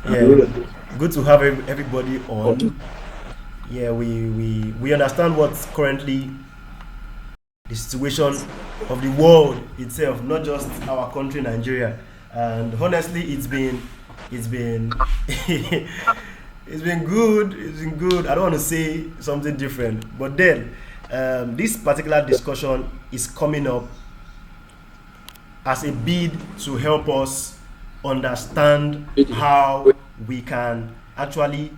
Yeah, good to have everybody on. Yeah, we understand what's currently the situation of the world itself, not just our country, Nigeria. And honestly, it's been it's been good. It's been good. I don't want to say something different, but then this particular discussion is coming up as a bid to help us understand how we can actually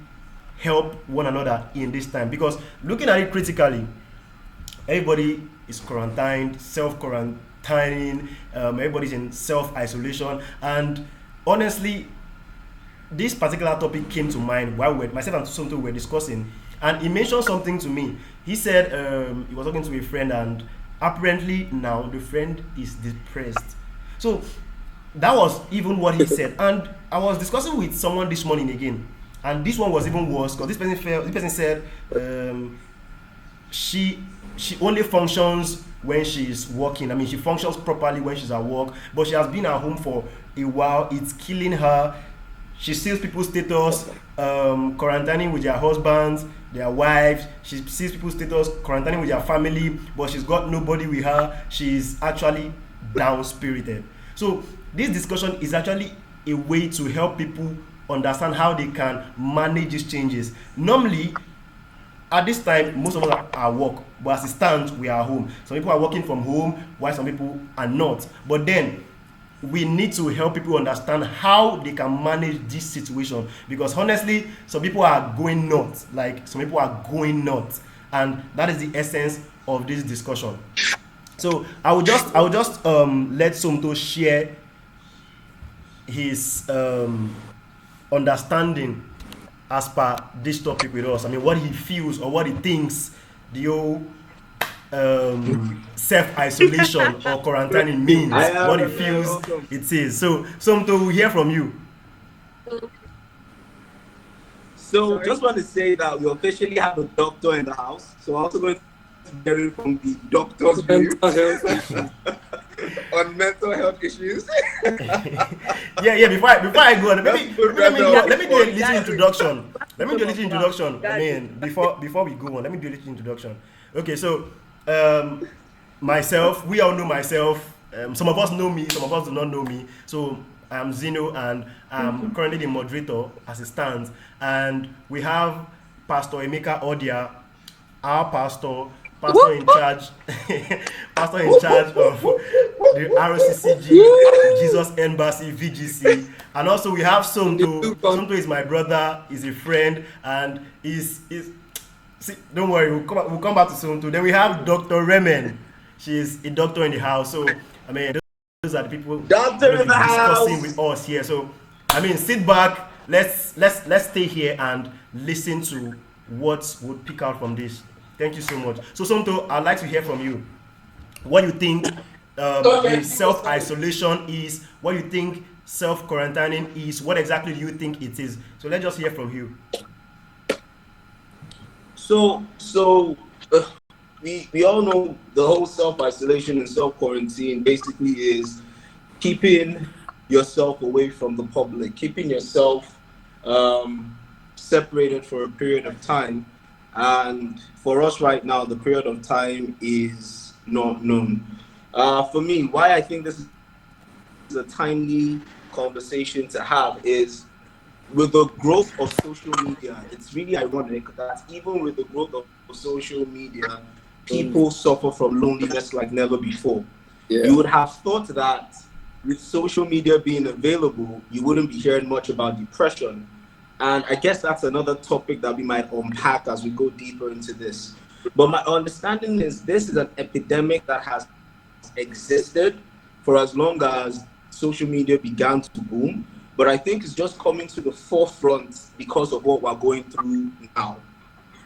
help one another in this time. Because looking at it critically, everybody is quarantined, self quarantining, everybody's in self isolation, and honestly, this particular topic came to mind while myself and Sonto were discussing, and he mentioned something to me. He said he was talking to a friend, and apparently now the friend is depressed. So that was even what he said, and I was discussing with someone this morning again, and this one was even worse because this person said she she only functions when she's working. I mean, she functions properly when she's at work, but she has been at home for a while. It's killing her. She sees people's status quarantining with their husbands, their wives. She sees people's status quarantining with their family, but she's got nobody with her. She's actually down spirited. So this discussion is actually a way to help people understand how they can manage these changes. Normally, at this time, most of us are at work, but as it stands, we are home. Some people are working from home, while some people are not. But then, we need to help people understand how they can manage this situation, because honestly, some people are going nuts. Like, some people are going nuts, and that is the essence of this discussion. So I will just let Somto share his understanding as per this topic with us. I mean, what he feels or what he thinks the whole self isolation or quarantining means, what he feels it is. So, Somto, we hear from you. So just want to say that we officially have a doctor in the house. So I'm also going to get it from the doctor's view on mental health issues. Yeah. Before I go on, let me do a little That's introduction. Let me do a little introduction. I mean, before we go on, let me do a little introduction. Okay, so um, myself, we all know myself. Some of us know me, some of us do not know me. So I'm Zeno, and I'm currently the moderator as it stands. And we have Pastor Emeka Odia, our pastor in charge, pastor in charge of the ROCCG, Jesus Embassy, VGC, and also we have Sonto. Sonto is my brother, is a friend, and is see, don't worry, we'll come back to Sonto. Then we have Dr. Remen. She is a doctor in the house. So I mean, those are the people Doctor going to in the be discussing house. with us here. So I mean, sit back. Let's stay here and listen to what would pick out from this. Thank you so much. So Somto, I'd like to hear from you. What do you think the self isolation is? What do you think self quarantining is? What exactly do you think it is? So let's just hear from you. So we all know the whole self isolation and self quarantine basically is keeping yourself away from the public, keeping yourself separated for a period of time. And for us right now, the period of time is not known. For me, why I think this is a timely conversation to have is with the growth of social media. It's really ironic that even with the growth of social media, people suffer from loneliness like never before. You would have thought that with social media being available, you wouldn't be hearing much about depression. And I guess that's another topic that we might unpack as we go deeper into this. But my understanding is this is an epidemic that has existed for as long as social media began to boom. But I think it's just coming to the forefront because of what we're going through now.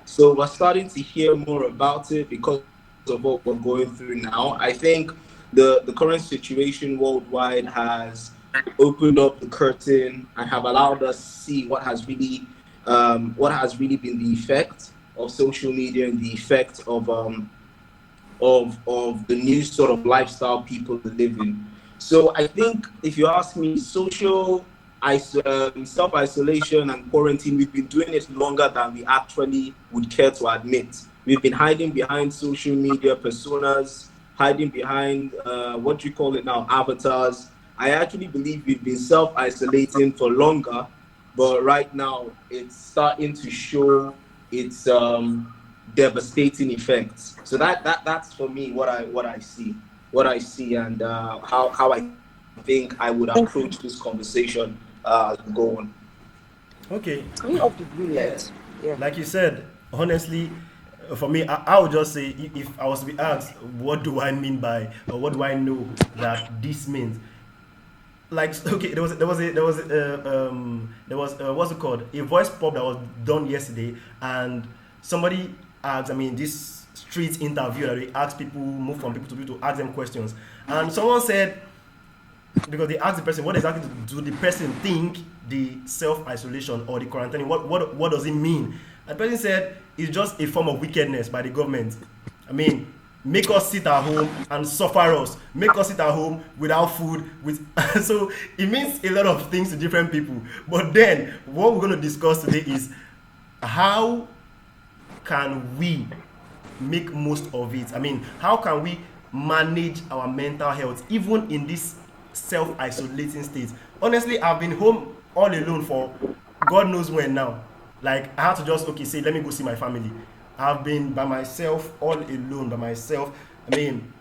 So we're starting to hear more about it because of what we're going through now. I think the current situation worldwide has opened up the curtain and have allowed us to see what has really been the effect of social media and the effect of the new sort of lifestyle people live in. So I think if you ask me, social self-isolation and quarantine, we've been doing it longer than we actually would care to admit. We've been hiding behind social media personas, hiding behind what do you call it now, avatars. I actually believe we've been self-isolating for longer, but right now it's starting to show its devastating effects. So that's for me what I see, and how I think I would approach this conversation as we go on. Okay. Coming off the blue Yeah. light. Yeah. Like you said, honestly, for me, I would just say if I was to be asked, what do I mean by, or what do I know that this means? Like, okay, there was what's it called, a voice pop that was done yesterday, and somebody asked, I mean, this street interview that they ask people, move from people to people to ask them questions, and someone said, because they asked the person, what exactly do the person think the self-isolation or the quarantine, what does it mean? And the person said it's just a form of wickedness by the government. I mean, make us sit at home and suffer us, make us sit at home without food, with so it means a lot of things to different people. But then what we're going to discuss today is how can we make most of it? I mean, how can we manage our mental health even in this self-isolating state? Honestly, I've been home all alone for God knows when now. Like, I had to just, okay, say, let me go see my family. I've been by myself, all alone by myself. I mean,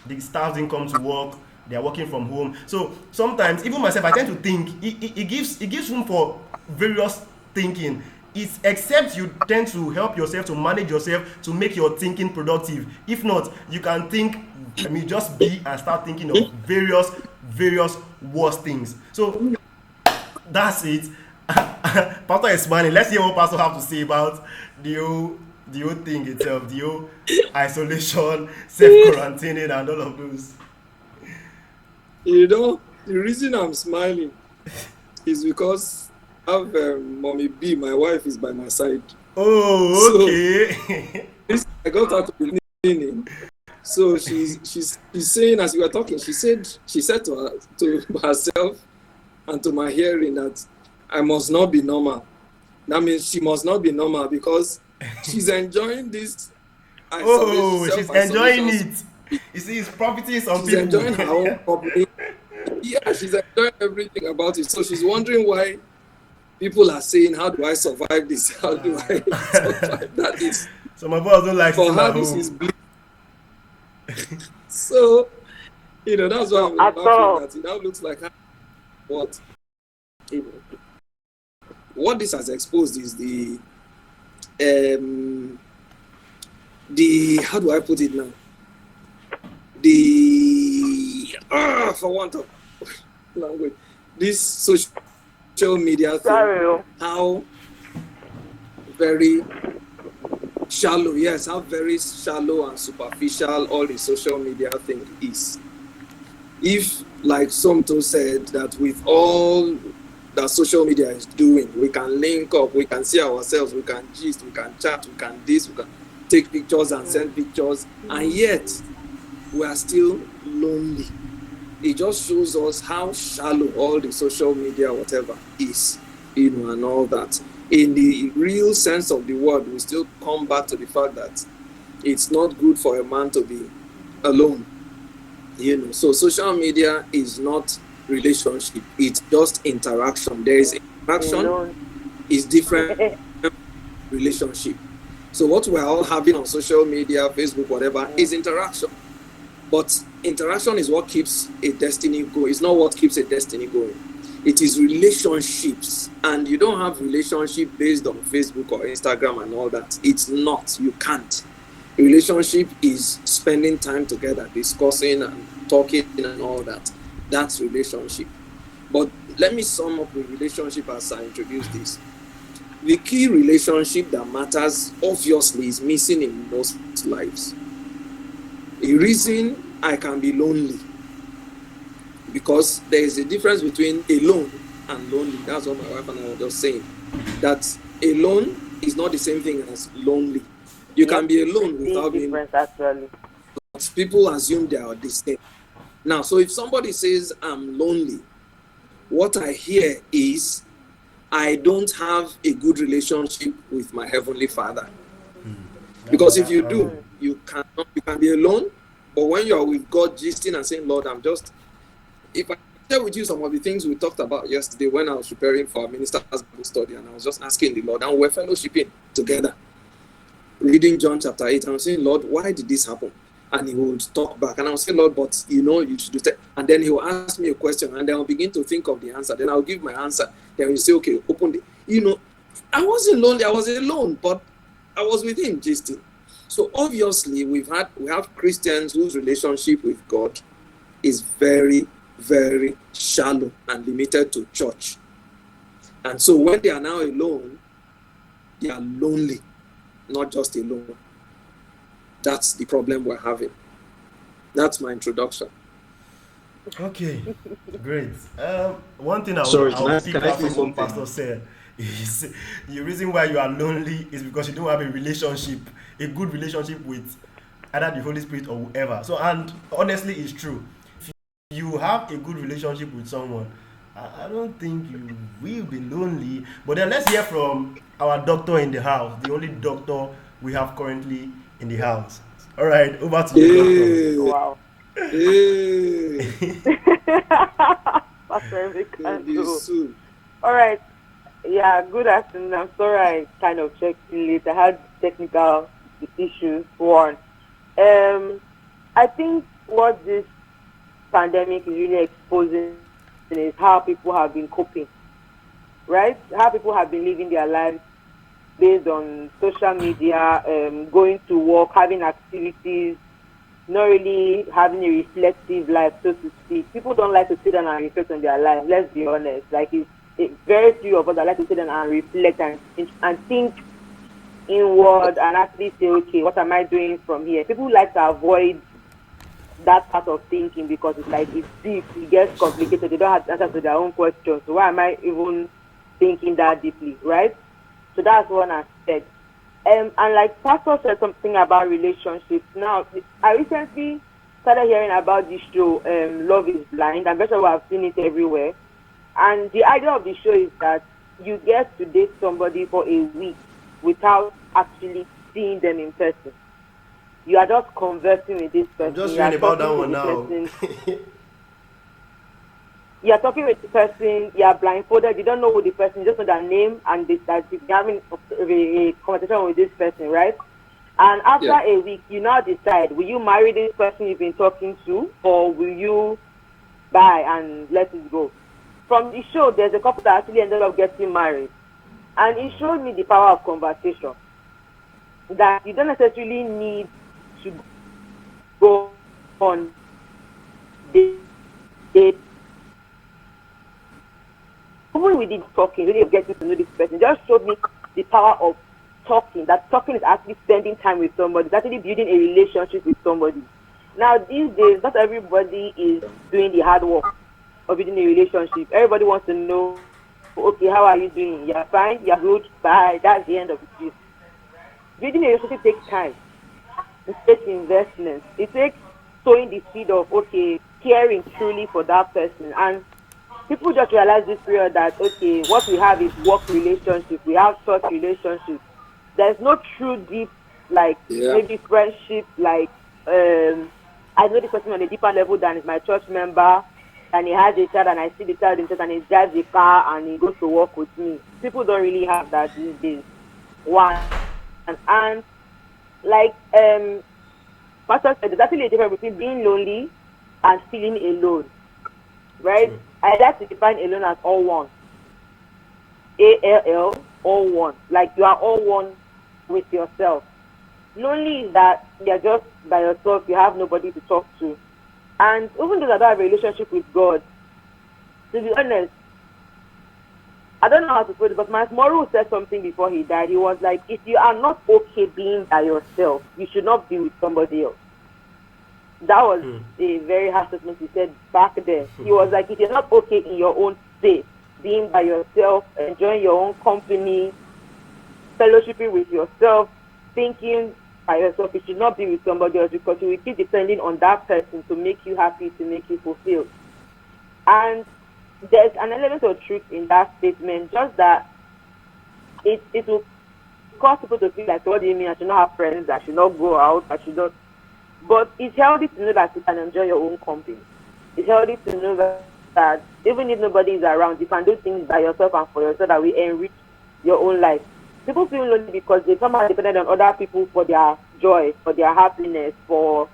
the staff didn't come to work, they are working from home. So sometimes, even myself, I tend to think it gives room for various thinking. It's except you tend to help yourself to manage yourself to make your thinking productive. If not, you can think, I mean, just be and start thinking of various worse things. So that's it. Pastor is smiling. Let's hear what Pastor have to say about the whole thing itself, the whole isolation, self-quarantining, and all of those. You know, the reason I'm smiling is because I have mommy B, my wife, is by my side. Oh, okay. So, I got out of the cleaning. So she's saying, as we were talking, she said to herself and to my hearing that I must not be normal. That means she must not be normal because she's enjoying this. Oh, she's enjoying it. You see, it's profiting some she's people. Enjoying her own company. Yeah, she's enjoying everything about it. So she's wondering why people are saying, "How do I survive this? How do I survive that?" Is So my boys don't like for sitting her. at This home. is bleak. So that's why I'm At all. laughing. That it now looks like what what this has exposed is the how do I put it now? The for want of language, this social media thing, Sorry. how very shallow, yes, how very shallow and superficial all the social media thing is. If, like Somto said, that with all that social media is doing, we can link up, we can see ourselves, we can gist, we can chat, we can this, we can take pictures and send pictures, and yet we are still lonely. It just shows us how shallow all the social media whatever is, and all that. In the real sense of the word, we still come back to the fact that it's not good for a man to be alone. So social media is not relationship, it's just interaction. There is interaction, is different relationship. So what we're all having on social media, Facebook, whatever, is interaction. But interaction is what keeps a destiny going. It's not what keeps a destiny going. It is relationships. And you don't have relationship based on Facebook or Instagram and all that. It's not. You can't. A relationship is spending time together, discussing and talking and all that. That's relationship. But let me sum up the relationship as I introduce this. The key relationship that matters, obviously, is missing in most lives. A reason I can be lonely, because there is a difference between alone and lonely. That's what my wife and I were just saying. That alone is not the same thing as lonely. You can be alone without being. Actually. People assume they are the same. Now, so if somebody says I'm lonely, what I hear is I don't have a good relationship with my Heavenly Father. Because if you do, you can be alone. But when you are with God, gisting and saying, Lord, if I share with you some of the things we talked about yesterday when I was preparing for our minister's Bible study, and I was just asking the Lord, and we're fellowshipping together, reading John chapter 8, and I was saying, Lord, why did this happen? And he would talk back, and I will say, Lord, but you should do that. And then he will ask me a question, and then I'll begin to think of the answer. Then I'll give my answer. Then he'll say, okay, open the, I wasn't lonely, I was alone, but I was with him, gisting. So obviously, we have Christians whose relationship with God is very, very shallow and limited to church. And so when they are now alone, they are lonely, not just alone. That's the problem we're having. That's my introduction. Okay, great. One thing Sorry, I'll can pick I out say from what something? Pastor said is the reason why you are lonely is because you don't have a relationship, a good relationship with either the Holy Spirit or whoever. So, and honestly, it's true. If you have a good relationship with someone, I don't think you will be lonely. But then let's hear from our doctor in the house, the only doctor we have currently in the house. All right, over to you, doctor. Hey, Wow. hey, Pastor this Emeka. soon. All right. Yeah, good afternoon. I'm sorry I kind of checked in late. I had technical issues. One. I think what this pandemic is really exposing is how people have been coping, right? How people have been living their lives based on social media, going to work, having activities, not really having a reflective life, so to speak. People don't like to sit down and reflect on their life. Let's be honest. Like very few of us that like to sit down and reflect and think inward and actually say, okay, what am I doing from here? People like to avoid that part of thinking because it's like it's deep, it gets complicated. They don't have answers to their own questions. So why am I even thinking that deeply, right? So that's one aspect. And like Pastor said something about relationships. Now, I recently started hearing about this show, Love is Blind. I'm sure we have seen it everywhere. And the idea of the show is that you get to date somebody for a week without actually seeing them in person. You are just conversing with this I'm person. just You are reading about that talking to one the now. person. You are talking with the person. You are blindfolded. You don't know who the person is. Just know their name and that you're having a conversation with this person, right? And after Yeah. a week, you now decide: will you marry this person you've been talking to, or will you bye and let it go? From the show, there's a couple that actually ended up getting married, and it showed me the power of conversation. That you don't necessarily need to go on date. Even with the talking, really getting to know this person, just showed me the power of talking. That talking is actually spending time with somebody. It's actually building a relationship with somebody. Now these days, not everybody is doing the hard work of building a relationship. Everybody wants to know, okay, how are you doing? You're fine, you're good, bye. That's the end of it. Building a relationship takes time. It takes investment. It takes sowing the seed of, okay, caring truly for that person. And people just realize this period that, okay, what we have is work relationship, we have church relationship. There's no true deep, like Yeah. maybe friendship, like I know this person on a deeper level than is my church member, and he has a child, and I see the child in church, and he drives a car, and he goes to work with me. People don't really have that these days. One, and like Pastor said, there's actually a difference between being lonely and feeling alone, right? True. I like to define alone as all one. ALL, all one. Like you are all one with yourself. Lonely is that you're just by yourself, you have nobody to talk to. And even though I don't have a relationship with God, to be honest, I don't know how to put it, but my Moru said something before he died. He was like, if you are not okay being by yourself, you should not be with somebody else. That was a very harsh statement he said back then. He was like, if you're not okay in your own space, being by yourself, enjoying your own company, fellowshipping with yourself, thinking by yourself, you should not be with somebody else because you will keep depending on that person to make you happy, to make you fulfilled. And there's an element of truth in that statement, just that it will cause people to feel like, what do you mean? I should not have friends, I should not go out, I should not. But it's healthy to know that you can enjoy your own company. It's healthy to know that even if nobody is around, you can do things by yourself and for yourself that will enrich your own life. People feel lonely because they somehow depended on other people for their joy, for their happiness, for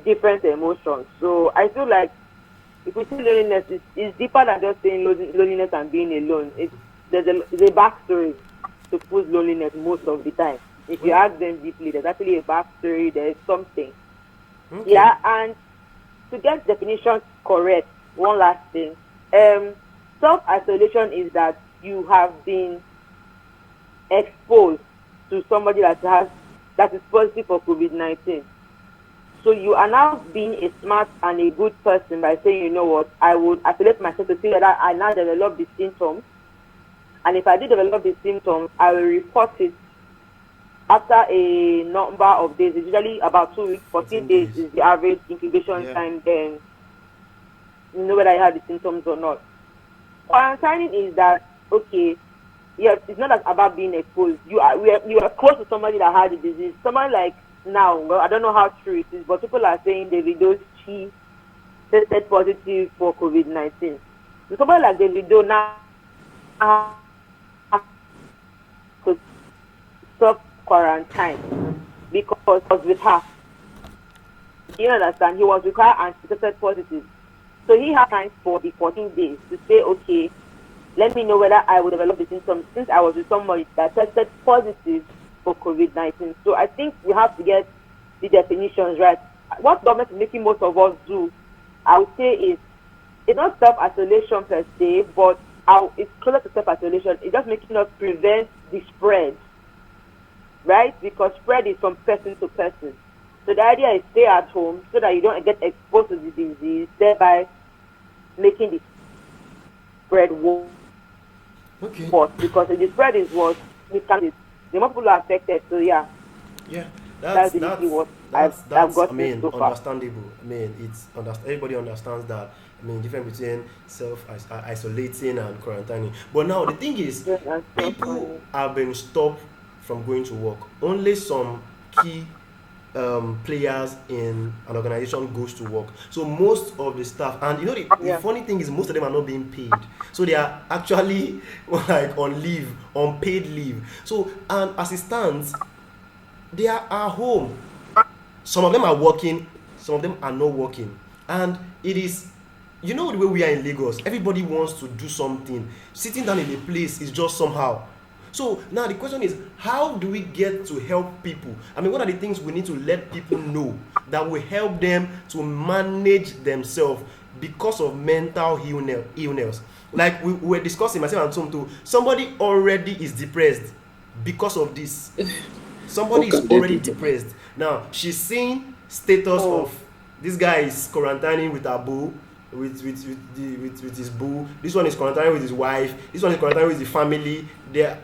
different emotions. So I feel like if we see loneliness, it's deeper than just saying loneliness and being alone. There's a backstory to people's loneliness most of the time. If you Well, ask them deeply, there's actually a backstory. There's something. okay. Yeah, and to get definitions correct, one last thing. Um, Self isolation is that you have been exposed to somebody that is positive for COVID-19. So you are now being a smart and a good person by saying, you know what, I would isolate myself to see whether I now develop the symptoms. And if I do develop the symptoms, I will report it after a number of days. It's usually about 2 weeks, 14 14 days days. is the average incubation Yeah. time. Then you know whether you have the symptoms or not. Quarantining is that, okay, yes, it's not about being exposed. You are close to somebody that had the disease. Someone like now, well, I don't know how true it is, but people are saying Davido's she tested positive for COVID-19. So somebody like Davido now has to self quarantine because with her, you understand, he was with her and she tested positive. So he had time for the 14 days to say, okay, let me know whether I will develop the symptoms since I was with somebody that tested positive for COVID-19. So I think we have to get the definitions right. What government is making most of us do, I would say, is it's not self-isolation per se, but it's closer to self-isolation. It's just making us prevent the spread, right? Because spread is from person to person. So the idea is stay at home so that you don't get exposed to the disease, thereby making the spread worse. Okay. Because if the spread is worse, we can the more people are affected. So yeah, Yeah, that's that's basically that's what I've that's I gotten mean so far. understandable. I mean everybody understands that. I mean difference between self isolating and quarantining. But now the thing is, Yes, and so people funny. have been stopped from going to work. Only some key players in an organization goes to work. So most of the staff, and you know the Yeah. funny thing is most of them are not being paid. So they are actually like on leave, on paid leave. So and as it stands, they are at home. Some of them are working, some of them are not working. And it is, you know, the way we are in Lagos, everybody wants to do something. Sitting down in a place is just somehow. So now the question is, how do we get to help people? I mean, what are the things we need to let people know that will help them to manage themselves because of mental illness? Like we were discussing, myself and Tom too, somebody already is depressed because of this. Somebody What is can they already do to help? depressed. Now she's seeing status Mm. of this guy is quarantining with her boo, with his boo. This one is quarantining with his wife. This one is quarantining with the family.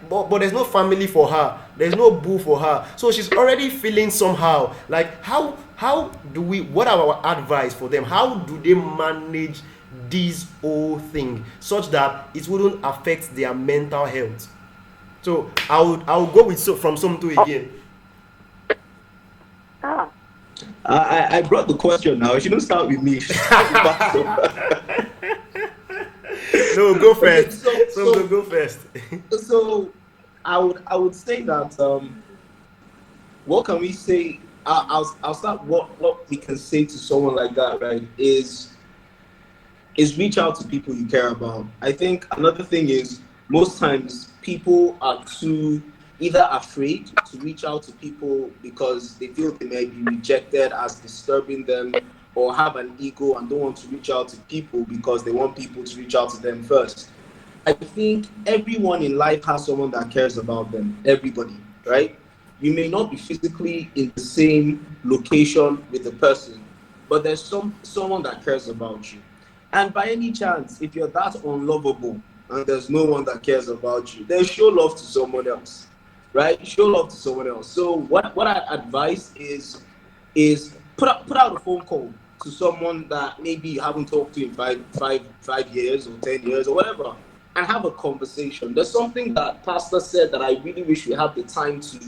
But there's no family for her. There's no boo for her. So she's already feeling somehow. Like how do we? What are our advice for them? How do they manage this whole thing such that it wouldn't affect their mental health? So I would go with from some two Oh, again. ah. I brought the question now. You shouldn't start with me. You should start with Pastor. No, go Okay, first. Some go first. so I would say that what can we say? I'll start. What we can say to someone like that, right? Is reach out to people you care about. I think another thing is most times people are too either afraid to reach out to people because they feel they may be rejected as disturbing them, or have an ego and don't want to reach out to people because they want people to reach out to them first. I think everyone in life has someone that cares about them. Everybody, True. right? You may not be physically in the same location with the person, but there's someone that cares about you. And by any chance, if you're that unlovable and there's no one that cares about you, then show love to someone else, right? Show love to someone else. So what I advise is put out a phone call. to someone that maybe you haven't talked to in 5 years or 10 years or whatever, and have a conversation. There's something that Pastor said that I really wish we had the time to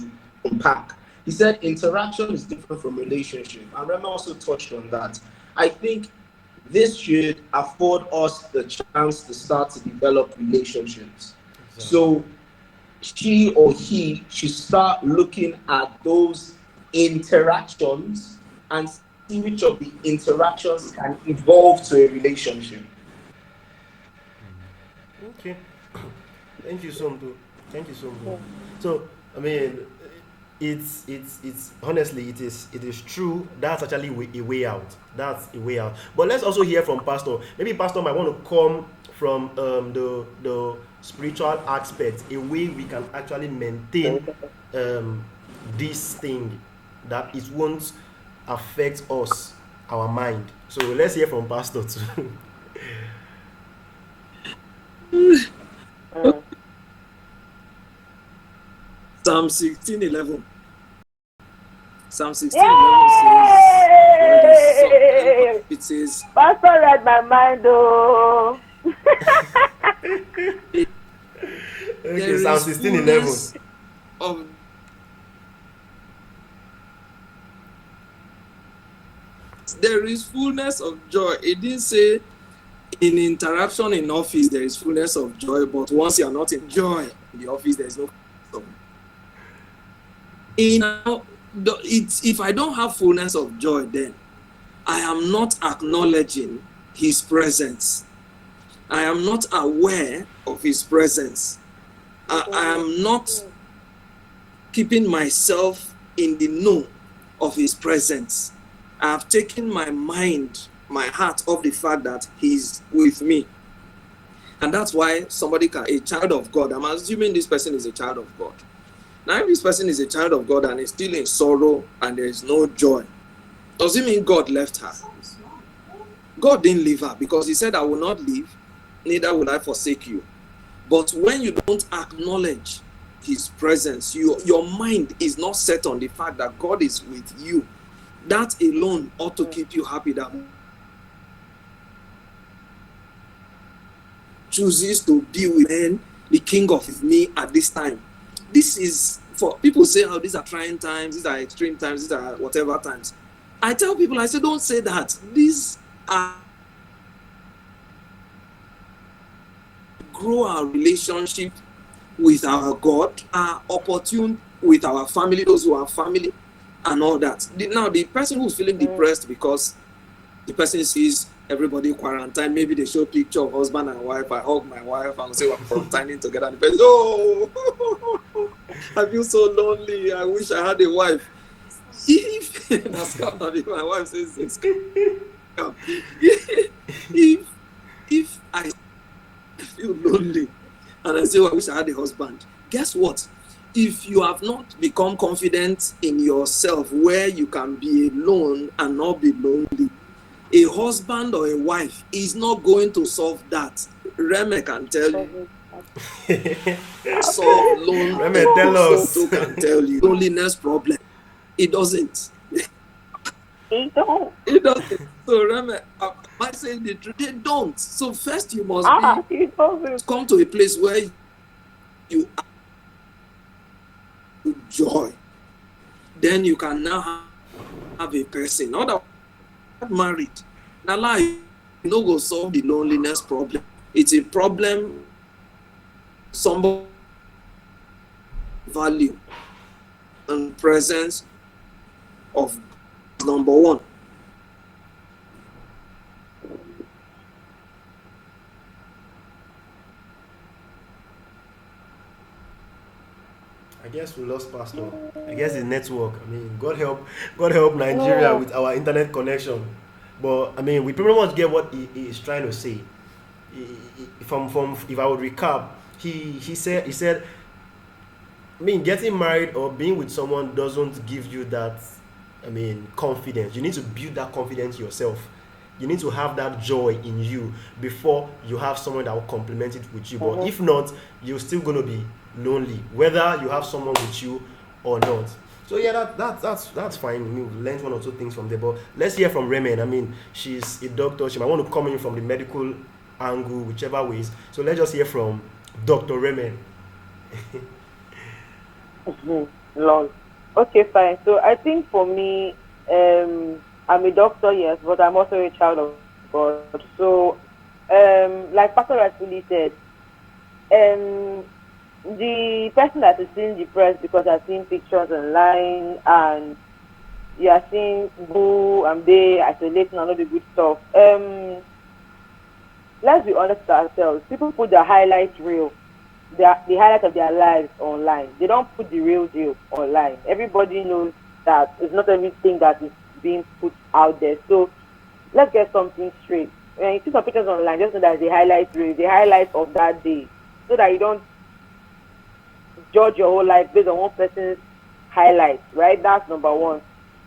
unpack. He said interaction is different from relationship, and Rema also touched on that. I think this should afford us the chance to start to develop relationships. Exactly. So she or he should start looking at those interactions and see which of the interactions can evolve to a relationship. Okay. Thank you, Somto. Thank you, Somto. So, I mean, it's honestly, it is true. That's actually a way out. That's a way out. But let's also hear from Pastor. Maybe Pastor might want to come from the spiritual aspect, a way we can actually maintain this thing, that it won't affect us, our mind. So let's hear from Pastor too. Mm. Psalm 16:11. Psalm 16:11 says, Yay! it says, Pastor read my mind, oh. Okay, there Psalm is 16:11. fullness of there is fullness of joy. It didn't say in interaction in office there is fullness of joy, but once you are not in joy in the office, there is no fullness of if I don't have fullness of joy, then I am not acknowledging his presence. I am not aware of his presence. I am not keeping myself in the know of his presence. I have taken my mind, my heart off the fact that he's with me. And that's why a child of God, I'm assuming this person is a child of God. Now, if this person is a child of God and is still in sorrow and there is no joy, does it mean God left her? God didn't leave her, because he said, I will not leave, neither will I forsake you. But when you don't acknowledge his presence, your mind is not set on the fact that God is with you. That alone ought to keep you happy, that chooses to be with the king of me at this time. This is for people say, oh, these are trying times, these are extreme times, these are whatever times. I tell people, I say, don't say that. These are grow our relationship with our God, are opportune with our family, those who are family, and all that. Now, the person who's feeling depressed because the person sees everybody quarantine, maybe they show picture of husband and wife, I hug my wife and say we're quarantining together, and the person, oh, I feel so lonely, I wish I had a wife. If my wife says it's if I feel lonely and I say, oh, I wish I had a husband, guess what? If you have not become confident in yourself where you can be alone and not be lonely, a husband or a wife is not going to solve that. Reme can tell you. Solve Reme, tell us. So can tell you loneliness problem. It doesn't. It don't. It doesn't. So Reme, am I saying the truth? They don't. So first you must It doesn't. come to a place where you have joy. Then you can now have a person. Not that married. Now life, you no go solve the loneliness problem. It's a problem somebody value and presence of number one. I guess we lost Pastor. I guess the network. I mean, God help Nigeria with our internet connection. But I mean, we pretty much get what he is trying to say. From if I would recap, he said, I mean, getting married or being with someone doesn't give you that, I mean, confidence. You need to build that confidence yourself. You need to have that joy in you before you have someone that will complement it with you. But if not, you're still going to be lonely, whether you have someone with you or not. So yeah, that's fine. We've learned one or two things from there. But let's hear from Raymond. I mean, she's a doctor. She might want to come in from the medical angle, whichever ways. So let's just hear from Dr. Raymond. Long. Okay, fine. So I think for me, I'm a doctor, yes, but I'm also a child of God. So, like Pastor rightfully said, um, the person that is feeling depressed because I've seen pictures online and you are seeing boo and they isolating and all the good stuff. Let's be honest with ourselves. People put the highlight reel, the highlight of their lives online. They don't put the real deal online. Everybody knows that it's not everything that is being put out there. So let's get something straight. When you see some pictures online, just know that the highlight reel, the highlight of that day, so that you don't judge your whole life based on one person's highlights, right? That's number one.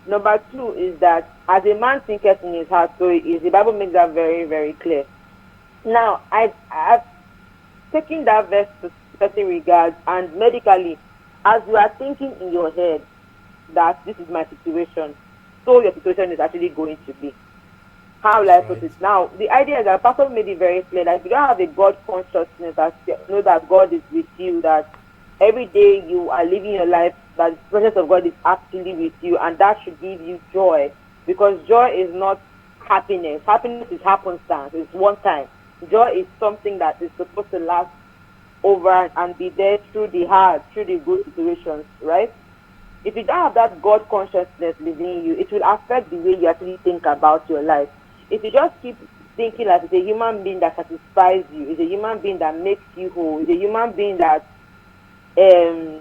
Number two is that as a man thinketh in his heart, so is the Bible makes that very, very clear. Now, I've taken that verse to certain regards, and medically, as you are thinking in your head that this is my situation, so your situation is actually going to be. How will I put Right. it? Now, the idea is that Pastor made it very clear that if you don't have a God consciousness, that you know that God is with you, that every day you are living your life, that the presence of God is actually with you, and that should give you joy, because joy is not happiness. Happiness is happenstance. It's one time. Joy is something that is supposed to last over and be there through the hard, through the good situations, right? If you don't have that God consciousness within you, it will affect the way you actually think about your life. If you just keep thinking that it's a human being that satisfies you, it's a human being that makes you whole, it's a human being that um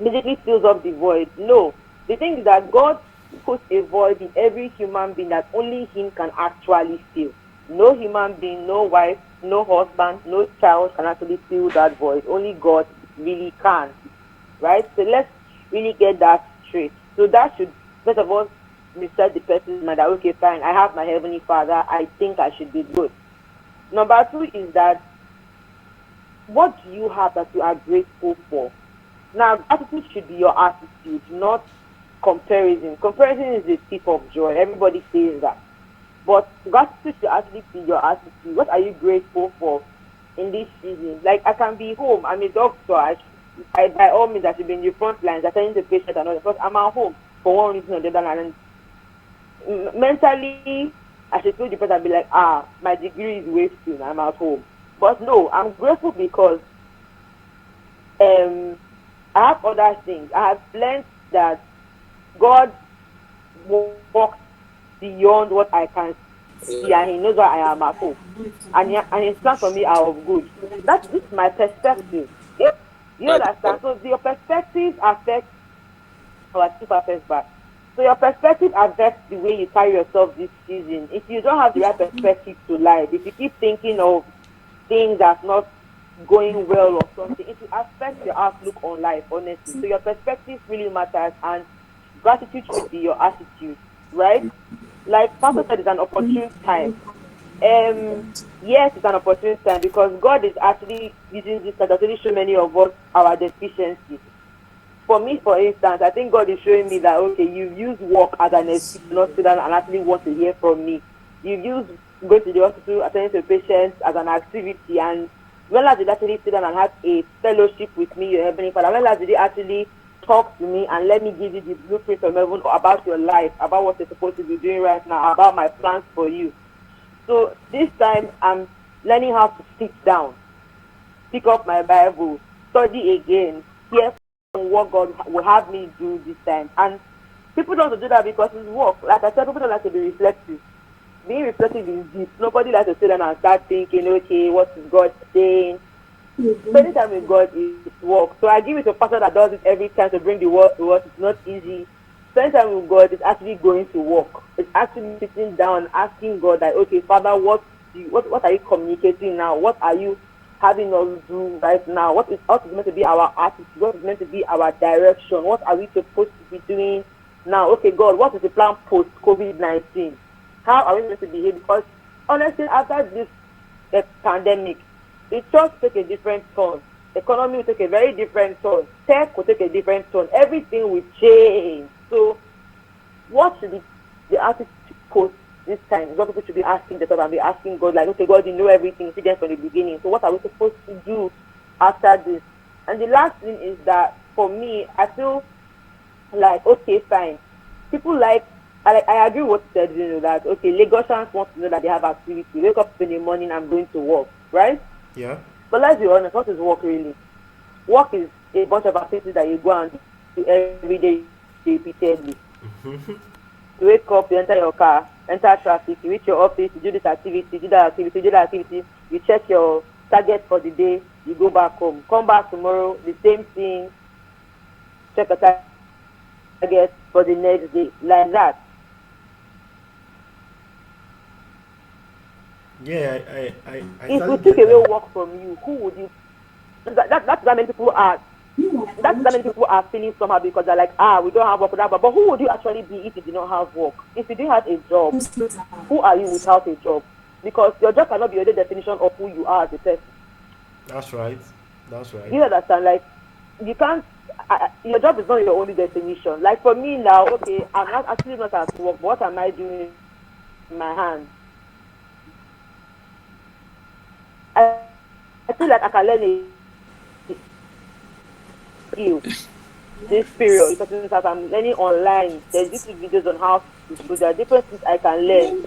basically fills up the void. No. The thing is that God puts a void in every human being that only Him can actually fill. No human being, no wife, no husband, no child can actually fill that void. Only God really can. Right? So let's really get that straight. So that should, first of all, reset the person's mind that, okay, fine, I have my Heavenly Father, I think I should be good. Number two is that what do you have that you are grateful for? Now, gratitude should be your attitude, not comparison. Comparison is the thief of joy. Everybody says that. But gratitude should actually be your attitude. What are you grateful for in this season? Like, I can be home. I'm a doctor. By all means, I should be in the front lines, attending to patients and all that. Because I'm at home for one reason or the other. And mentally, I should feel depressed and be like, my degree is wasting. I'm at home. But no, I'm grateful because um I have other things. I have learned that God walks beyond what I can see, and He knows why I am at home, and His plans for me are of good. This is my perspective. Yeah? You Right. understand? So your perspective affects our super first back. So your perspective affects the way you carry yourself this season. If you don't have the right perspective to life, if you keep thinking of things that's not going well or something, it will affect your outlook on life, honestly. So your perspective really matters, and gratitude should be your attitude, right? Like Pastor said, it's an opportune time. Yes, it's an opportune time because God is actually using this to actually show many of us our deficiency. For me, for instance, I think God is showing me that okay, you've used work as an excuse to not sit down and actually want to hear from me. You've used going to the hospital, attending to patients as an activity, and when last did you actually sit down and have a fellowship with me, your heavenly Father? When last did you actually talk to me and let me give you the blueprint from heaven about your life, about what you're supposed to be doing right now, about my plans for you? So this time I'm learning how to sit down, pick up my Bible, study again, hear from what God will have me do this time. And people don't do that because it's work. Like I said, people don't like to be reflective. Being reflective is deep. Nobody likes to sit down and start thinking, okay, what is God saying? Spending time with God is work. So I give it to a person that does it every time to bring the word to us. It's not easy. Spending time with God is actually going to work. It's actually sitting down, asking God that, okay, Father, what are you communicating now? What are you having us do right now? What is meant to be our attitude? What is meant to be our direction? What are we supposed to be doing now? Okay, God, what is the plan post COVID-19? How are we going to behave? Because honestly, after this pandemic, it just take a different turn. economy will take a very different turn. Tech will take a different turn. Everything will change. So what should be the attitude post this time? What people should be asking themselves and be asking God, like, okay, God, you know everything, see them from the beginning. So what are we supposed to do after this? And the last thing is that for me, I feel like, okay, fine. People like I agree with what you said, that okay, Lagosians want to know that they have activity. Wake up in the morning, I'm going to work, right? Yeah. But let's be honest, what is work really? Work is a bunch of activities that you go and do every day repeatedly. You wake up, you enter your car, enter traffic, you reach your office, you do this activity, do that activity, do that activity, you check your target for the day, you go back home. Come back tomorrow, the same thing, check your target for the next day, like that. Yeah, I If we totally took get away that. work from you, who would you? That's why many people are. That's why many people are feeling somehow because they're like, we don't have work, whatever. But who would you actually be if you did not have work? If you didn't have a job, who are you without a job? Because your job cannot be your definition of who you are as a person. That's right. That's right. Do you understand? Like, you can't. Your job is not your only definition. Like for me now, okay, I'm not actually not at work. But what am I doing in my hand? I feel like I can learn a skill this period because since I'm learning online, there's YouTube videos on how to do. There are different things I can learn.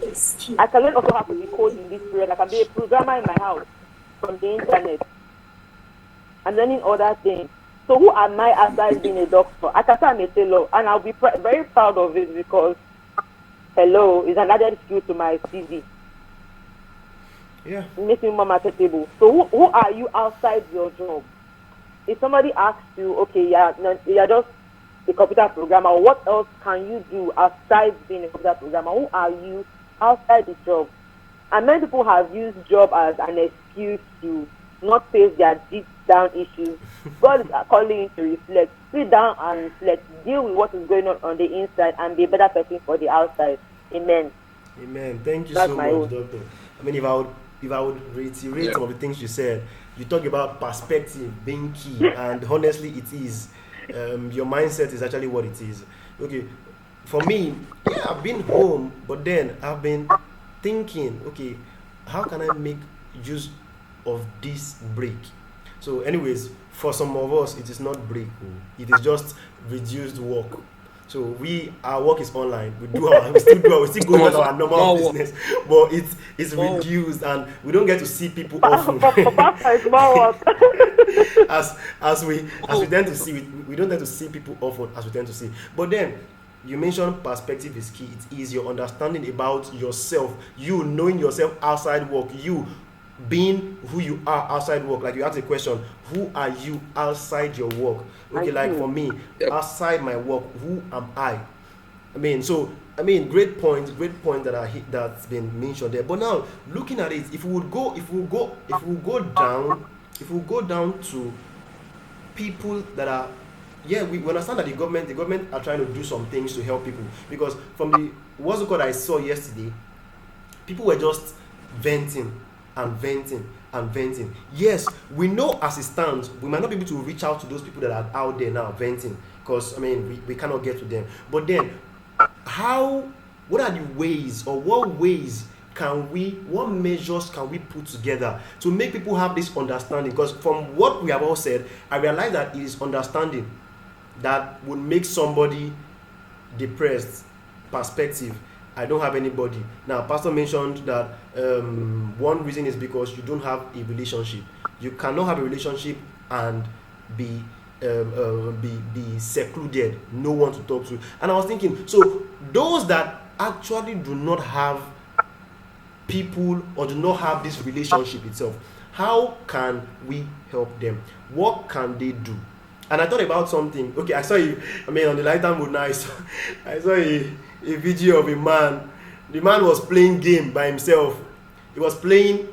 I can learn also how to decode in this period. I can be a programmer in my house from the internet. I'm learning other things. So who am I outside being a doctor? I can say I'm a tailor, and I'll be very proud of it because, hello, it's an added skill to my CV. Yeah. It makes me more marketable. So who are you outside your job? If somebody asks you, okay, you're just a computer programmer, what else can you do outside being a computer programmer? Who are you outside the job? And many people have used job as an excuse to not face their deep down issues. God is calling you to reflect. Sit down and reflect. Deal with what is going on the inside and be a better person for the outside. Amen. Amen. Thank you That's so my much, own. Doctor. I mean, if I would reiterate some of the things you said, you talk about perspective being key, and honestly, it is. Your mindset is actually what it is. Okay, for me, yeah, I've been home, but then I've been thinking, okay, how can I make use of this break? So, anyways, for some of us, it is not break. It is just reduced work. So our work is online. We still go about our normal More work. business, but it's More work. reduced, and we don't get to see people often. Pastor is more work. As we tend to see, we don't tend to see people often as we tend to see. But then you mentioned perspective is key. It is your understanding about yourself, you knowing yourself outside work, you being who you are outside work. Like you asked a question, who are you outside your work? Okay, like for me, Yep. outside my work, who am I? Great point that's been mentioned there. But now looking at it, if we go down to people that are, yeah, we understand that the government are trying to do some things to help people, because from the what's it called I saw yesterday, people were just venting and venting and venting. Yes, we know as it stands, we might not be able to reach out to those people that are out there now venting, because we cannot get to them. But then, what are the ways, or what measures can we put together to make people have this understanding? Because from what we have all said, I realize that it is understanding that would make somebody depressed. Perspective, I don't have anybody. Now, Pastor mentioned that one reason is because you don't have a relationship. You cannot have a relationship and be secluded, no one to talk to. And I was thinking, so those that actually do not have people or do not have this relationship itself, how can we help them? What can they do? And I thought about something. Okay, I saw you. On the lighter mood now, I saw a video of a man. The man was playing game by himself. He was playing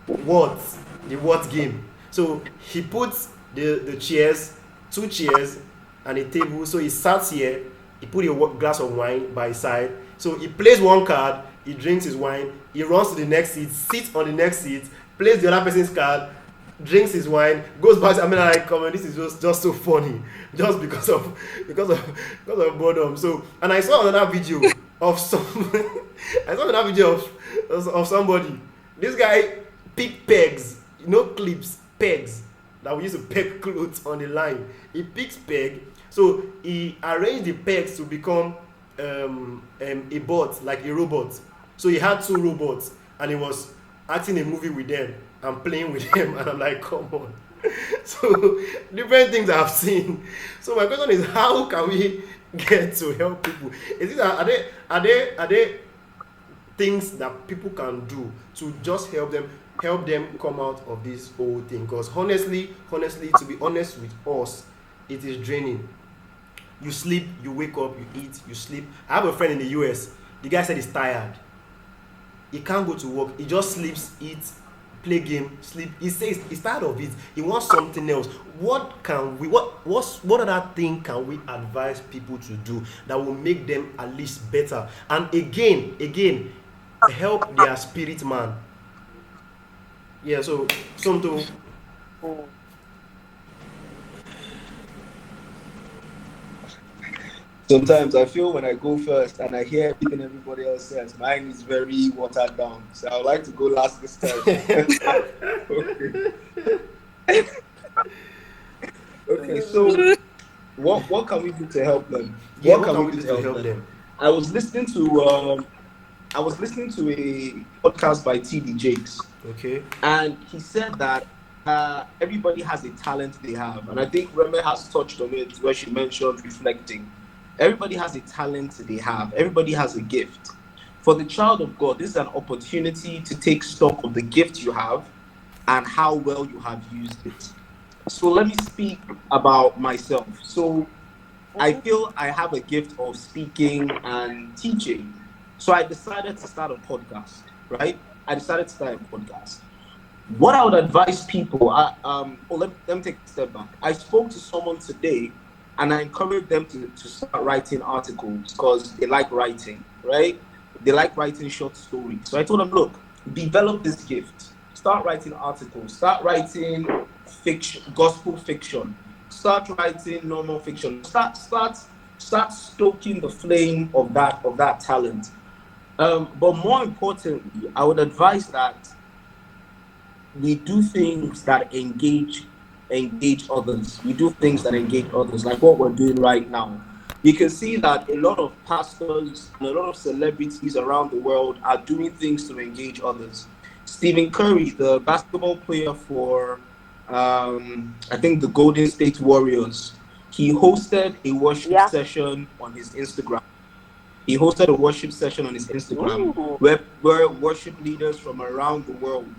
the what game. So he puts the chairs, two chairs, and a table. So he sat here. He put a glass of wine by his side. So he plays one card. He drinks his wine. He runs to the next seat, sits on the next seat, plays the other person's card, drinks his wine, goes back. I mean, like, come on, this is just so funny, just because of boredom. So, and I saw another video of some, I saw another video of somebody. This guy pick pegs, clips, pegs that we used to peg clothes on the line. He picks peg, so he arranged the pegs to become a bot, like a robot. So he had two robots, and he was acting a movie with them and playing with them, and I'm like, come on. So different things I've seen. So my question is, how can we get to help people? Is it are they things that people can do to just help them come out of this whole thing? Because honestly, to be honest with us, it is draining. You sleep, you wake up, you eat, you sleep. I have a friend in the US. The guy said he's tired. He can't go to work. He just sleeps, eats, play game, sleep. He says he's tired of it. He wants something else. What other thing can we advise people to do that will make them at least better? And again, help their spirit man. Yeah, so something. Mm. Sometimes I feel when I go first and I hear everything everybody else says, mine is very watered down. So I would like to go last this time. Okay. Okay, so what can we do to help them? Yeah, what can we do to help them? I was listening to a podcast by TD Jakes, Okay. and he said that everybody has a talent they have, and I think Reme has touched on it where she mentioned reflecting. Everybody has a talent they have. Everybody has a gift. For the child of God, this is an opportunity to take stock of the gift you have and how well you have used it. So let me speak about myself. So I feel I have a gift of speaking and teaching. So I decided to start a podcast, right? I decided to start a podcast. What I would advise people, let me take a step back. I spoke to someone today and I encouraged them to start writing articles because they like writing, right? They like writing short stories. So I told them, look, develop this gift. Start writing articles. Start writing fiction, gospel fiction. Start writing normal fiction. Start stoking the flame of that talent. But more importantly, I would advise that we do things that engage others. We do things that engage others, like what we're doing right now. You can see that a lot of pastors and a lot of celebrities around the world are doing things to engage others. Stephen Curry, the basketball player for, I think, the Golden State Warriors, he hosted a worship Yeah. session on his Instagram. He hosted a worship session on his Instagram Ooh. where worship leaders from around the world,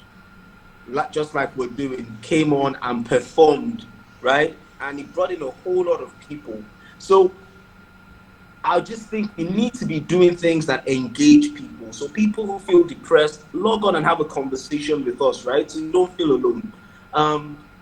just like we're doing, came on and performed, right? And he brought in a whole lot of people. So I just think we need to be doing things that engage people. So people who feel depressed, log on and have a conversation with us, right? So you don't feel alone.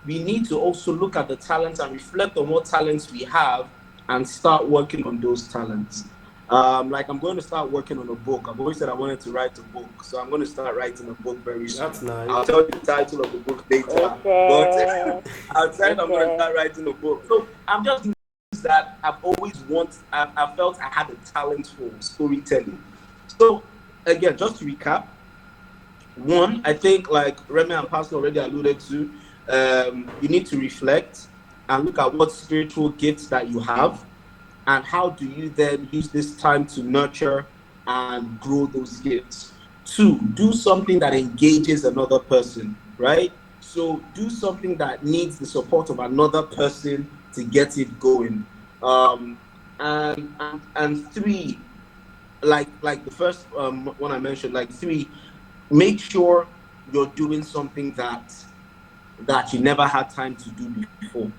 We need to also look at the talents and reflect on what talents we have and start working on those talents. Like I'm going to start working on a book. I've always said I wanted to write a book, so I'm going to start writing a book very soon. That's nice. I'll tell you the title of the book later, Okay. but outside I'm going to Okay. start writing a book. So I'm just doing things that I've always wanted. I felt I had a talent for storytelling. So again, just to recap, one, I think like Remy and Pastor already alluded to, you need to reflect and look at what spiritual gifts that you have. And how do you then use this time to nurture and grow those gifts? Two, do something that engages another person, right? So do something that needs the support of another person to get it going. And three, like the first one I mentioned, like three, make sure you're doing something that you never had time to do before.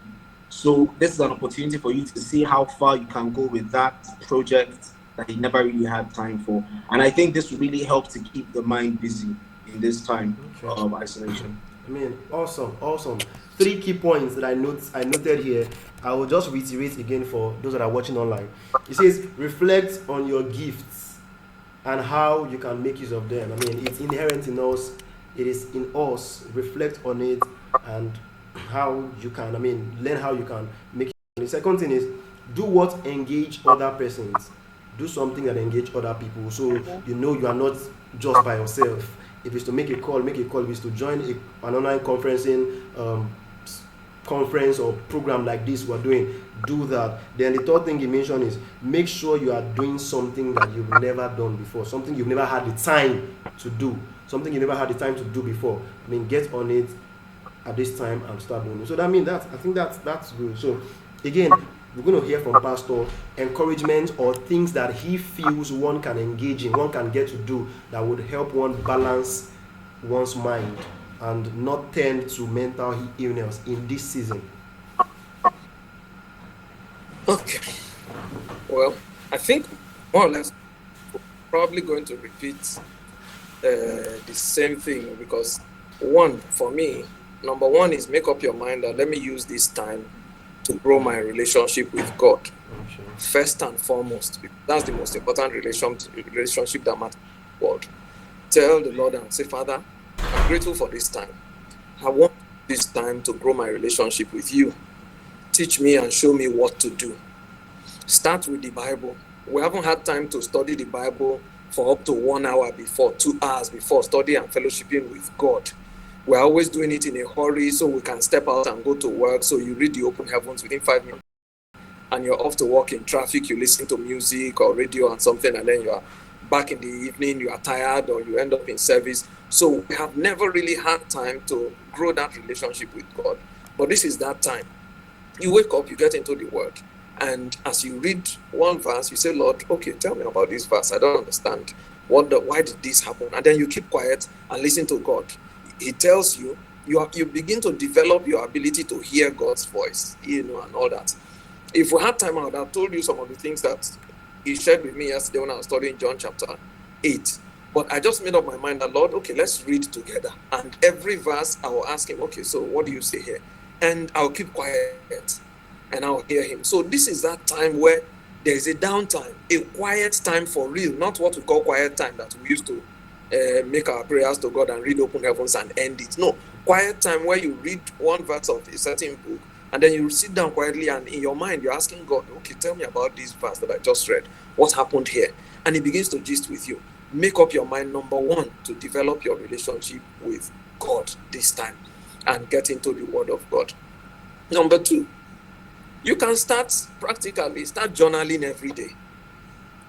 So this is an opportunity for you to see how far you can go with that project that you never really had time for. And I think this will really help to keep the mind busy in this time of isolation. I mean, awesome. 3 key points that I noted here. I will just reiterate again for those that are watching online. It says reflect on your gifts and how you can make use of them. I mean, it's inherent in us. It is in us. Reflect on it. and how you can, learn how you can make it. The second thing is do what engage other persons. Do something that engage other people, so you know you are not just by yourself. If it's to make a call, make a call. If it's to join an online conferencing conference or program like this we're doing, do that. Then the third thing he mentioned is make sure you are doing something that you've never done before, something you've never had the time to do, something you never had the time to do before. Get on it at this time and start doing it. So I think that's good. So again, we're going to hear from Pastor encouragement or things that he feels one can engage in, one can get to do, that would help one balance one's mind and not tend to mental illness in this season. Okay. Well, I think more or less we're probably going to repeat the same thing, because for me, number one is make up your mind that let me use this time to grow my relationship with God. Okay. First and foremost, that's the most important relationship that matters in the world. Tell the Lord and say, Father, I'm grateful for this time. I want this time to grow my relationship with you. Teach me and show me what to do. Start with the Bible. We haven't had time to study the Bible for up to 1 hour before, 2 hours before, study and fellowshipping with God. We're always doing it in a hurry so we can step out and go to work. So you read the open heavens within 5 minutes and you're off to work in traffic, you listen to music or radio and something, and then you are back in the evening, you are tired or you end up in service. So we have never really had time to grow that relationship with God. But this is that time. You wake up, you get into the Word, and as you read one verse, you say, Lord, okay, tell me about this verse. I don't understand. Why did this happen? And then you keep quiet and listen to God. He tells you, you begin to develop your ability to hear God's voice, and all that. If we had time, I would have told you some of the things that he shared with me yesterday when I was studying John chapter 8. But I just made up my mind that, Lord, okay, let's read together. And every verse, I will ask him, okay, so what do you say here? And I'll keep quiet and I'll hear him. So this is that time where there's a downtime, a quiet time for real, not what we call quiet time that we used to make our prayers to God and read open heavens and end it. No, quiet time where you read one verse of a certain book and then you sit down quietly and in your mind you're asking God, okay, tell me about this verse that I just read. What happened here? And he begins to gist with you. Make up your mind, number one, to develop your relationship with God this time and get into the Word of God. Number two, you can start journaling every day.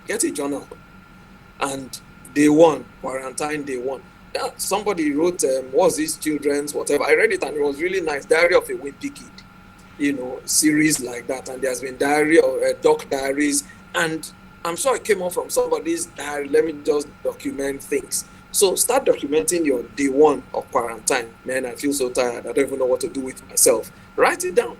Get a journal. And day one, quarantine day one. Yeah, somebody wrote, what's this, children's, whatever. I read it and it was really nice. Diary of a Wimpy Kid, series like that. And there's been diary or doc diaries. And I'm sure it came off from somebody's diary. Let me just document things. So start documenting your day one of quarantine. Man, I feel so tired. I don't even know what to do with myself. Write it down.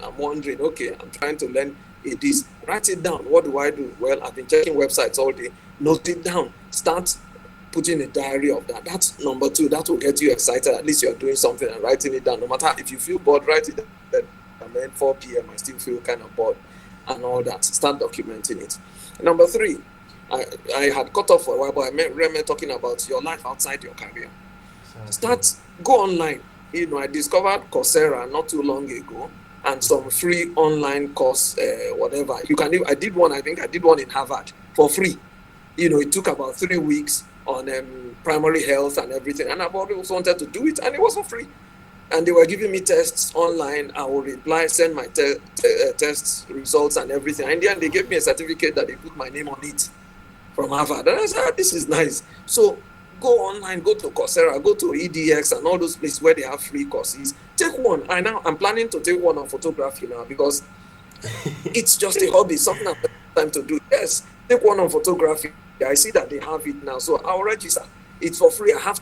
I'm wondering, okay, I'm trying to learn this. Write it down. What do I do? Well, I've been checking websites all day. Note it down. Start putting a diary of that. That's number two. That will get you excited. At least you're doing something and writing it down. No matter if you feel bored, write it down. And then 4 p.m. I still feel kind of bored and all that. Start documenting it. Number three, I had cut off for a while, but I remember talking about your life outside your career. Go online. I discovered Coursera not too long ago, and some free online course, whatever. I did one in Harvard for free. It took about 3 weeks on primary health and everything, and I've always wanted to do it, and it was for free. And they were giving me tests online. I would reply, send my test results and everything. And in the end, they gave me a certificate that they put my name on it from Harvard. And I said, this is nice. So go online, go to Coursera, go to EDX and all those places where they have free courses. Take one. I'm planning to take one on photography now because it's just a hobby, something I've time to do. Yes, take one on photography. I see that they have it now. So I'll register. It's for free. I have